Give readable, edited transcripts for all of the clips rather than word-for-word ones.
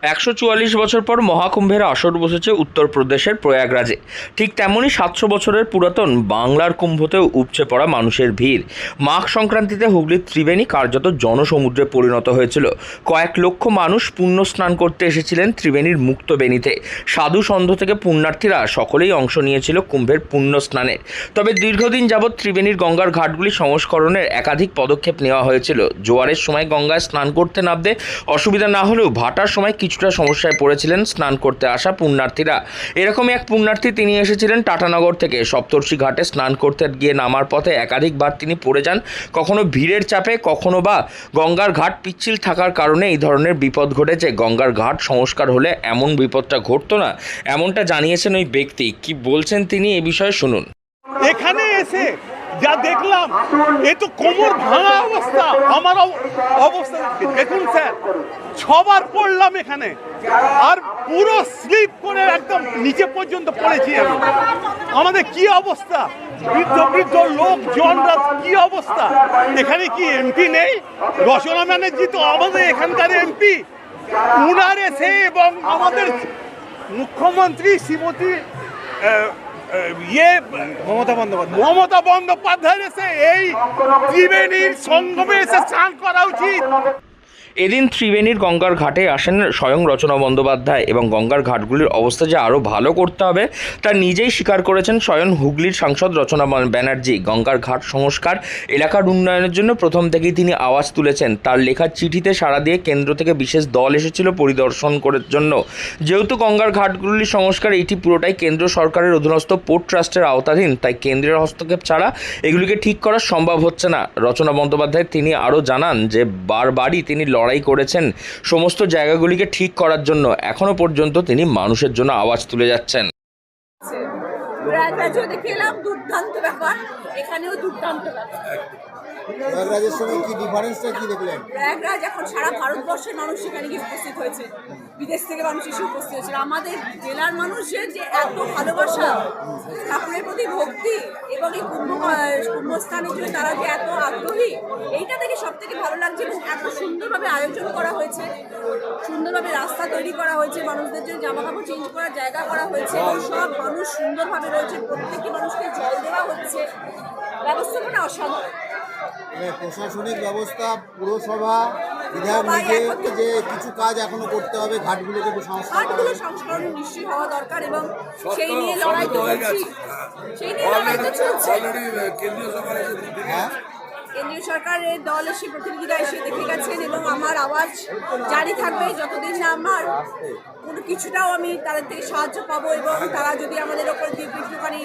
144 বছর পর মহাকুম্ভের আসর বসেছে উত্তরপ্রদেশের প্রয়াগরাজে। ঠিক তেমনই 700 বছরের পুরাতন বাংলার কুম্ভতেও উপচে পড়া মানুষের ভিড়। মাঘ সংক্রান্তিতে হুগলির ত্রিবেণী কার্যত জনসমুদ্রে পরিণত হয়েছিল। কয়েক লক্ষ মানুষ পুণ্য স্নান করতে এসেছিলেন ত্রিবেণীর মুক্ত বেণীতে। সাধু সন্ধ থেকে পুণ্যার্থীরা সকলেই অংশ নিয়েছিল কুম্ভের পুণ্য স্নানের। তবে দীর্ঘদিন যাবৎ ত্রিবেণীর গঙ্গার ঘাটগুলি সংস্করণের একাধিক পদক্ষেপ নেওয়া হয়েছিল। জোয়ারের সময় গঙ্গায় স্নান করতে নামতে অসুবিধা না হলেও ভাটার সময় কিছুটা সমস্যায় পড়েছিলেন স্নান করতে আসা পুণ্যার্থীরা। এরকমই এক পুণ্যার্থী, তিনি এসেছিলেন টাটানগর থেকে। সপ্তর্ষি ঘাটে স্নান করতে গিয়ে নামার পথে একাধিকবার তিনি পড়ে যান, কখনো ভিড়ের চাপে, কখনো বা গঙ্গার ঘাট পিচ্ছিল থাকার কারণে এই ধরনের বিপদ ঘটেছে। গঙ্গার ঘাট সংস্কার হলে এমন বিপদটা ঘটতো না, এমনটা জানিয়েছেন ওই ব্যক্তি। কি বলছেন তিনি এ বিষয়ে শুনুন। এখানে এসে যা দেখলাম, এ তো কোমর ভাঙা অবস্থা। আমার অবস্থা দেখুন স্যার, 6 বার পড়লাম এখানে, আর পুরো স্লিপ করে একদম নিচে পর্যন্ত পড়েছি আমি। আমাদের কি অবস্থা, বৃদ্ধ বৃদ্ধ লোকজনরা কি অবস্থা। এখানে কি এমপি নেই? রচনা ব্যানার্জি তো আমাদের এখানকার এমপি। উনার এসে এবং আমাদের মুখ্যমন্ত্রী শ্রীমতী মমতা বন্দ্যোপাধ্যায় এসে এই ত্রিবেণীর সঙ্গমে এসে স্নান করা উচিত। এদিন ত্রিবেণীর গঙ্গার ঘাটে আসেন স্বয়ং রচনা বন্দ্যোপাধ্যায় এবং গঙ্গার ঘাটগুলির অবস্থা যে আরও ভালো করতে হবে তা নিজেই স্বীকার করেছেন স্বয়ং হুগলির সাংসদ রচনা ব্যানার্জি। গঙ্গার ঘাট সংস্কার, এলাকার উন্নয়নের জন্য প্রথম থেকেই তিনি আওয়াজ তুলেছেন। তার লেখা চিঠিতে সাড়া দিয়ে কেন্দ্র থেকে বিশেষ দল এসেছিল পরিদর্শন করার জন্য। যেহেতু গঙ্গার ঘাটগুলির সংস্কার এটি পুরোটাই কেন্দ্র সরকারের অধীনস্থ পোর্ট ট্রাস্টের আওতাধীন, তাই কেন্দ্রের হস্তক্ষেপ ছাড়া এগুলিকে ঠিক করা সম্ভব হচ্ছে না। রচনা বন্দ্যোপাধ্যায় তিনি আরও জানান যে বারবারই তিনি লড়াই করেছেন সমস্ত জায়গাগুলিকে ঠিক করার জন্য। এখনো পর্যন্ত তিনি মানুষের জন্য আওয়াজ তুলে যাচ্ছেন। দুর্দান্ত ব্যাপার, এখানেও দুর্দান্ত ব্যাপার। প্রয়াগরাজের সঙ্গে কি ডিফারেন্সটা কি দেখলেন? প্রয়াগরাজ এখন সারা ভারতবর্ষের মানুষ সেখানে গিয়ে উপস্থিত হয়েছে, বিদেশ থেকে মানুষ এসে উপস্থিত হয়েছে। আমাদের জেলার মানুষের যে এত ভালোবাসা, ঠাকুরের প্রতি ভক্তি এবং এই কুম্ভস্থানের জন্য তারা যে এত আগ্রহী, এইটা থেকে সব থেকে ভালো লাগছে। এবং এত সুন্দরভাবে আয়োজন করা হয়েছে, সুন্দরভাবে রাস্তা তৈরি করা হয়েছে, মানুষদের জন্য জামা কাপড় চেঞ্জ করার জায়গা করা হয়েছে এবং সব মানুষ সুন্দরভাবে রয়েছে। প্রত্যেকটি মানুষকে জল দেওয়া হচ্ছে, ব্যবস্থাপনা অসাধারণ। প্রশাসনিক ব্যবস্থা, পুরসভা, বিধায়ক নিজে যে কিছু কাজ এখনো করতে হবে, ঘাটগুলোকে সংস্করণ নিশ্চয়ই হওয়া দরকার এবং সেই নিয়ে লড়াই তো চলছে। কেন্দ্রীয় সরকারের দল এসে, প্রতিনিধিরা এসে দেখে গেছেন এবং আমার আওয়াজ জারি থাকবে যতদিন না আমার কোনো কিছুটাও আমি তাদের থেকে সাহায্য পাবো এবং তারা যদি আমাদের ওপর একটুখানি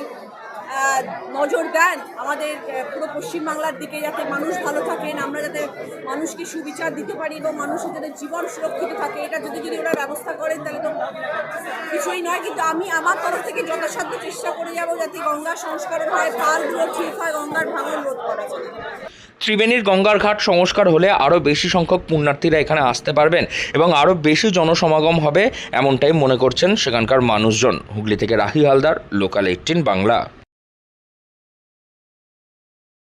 নজর দেন আমাদের পুরো পশ্চিমবাংলার দিকে, যাতে মানুষ ভালো থাকেন, আমরা যাতে মানুষকে সুবিচার দিতে পারি এবং মানুষের যাতে জীবন সুরক্ষিত থাকে, এটা যদি ওরা ব্যবস্থা করেন তাহলে তো কিছুই নয়। কিন্তু আমি আমার তরফ থেকে যথাসাধ্য চেষ্টা করে যাবো যাতে গঙ্গা সংস্করণ হয়, পালগুলো ঠিক হয়, গঙ্গার ভাঙন রোধ করা যায়। ত্রিবেণীর গঙ্গার ঘাট সংস্কার হলে আরও বেশি সংখ্যক পুণ্যার্থীরা এখানে আসতে পারবেন এবং আরও বেশি জনসমাগম হবে, এমনটাই মনে করছেন সেখানকার মানুষজন। হুগলি থেকে রাহি হালদার, লোকাল 18 বাংলা।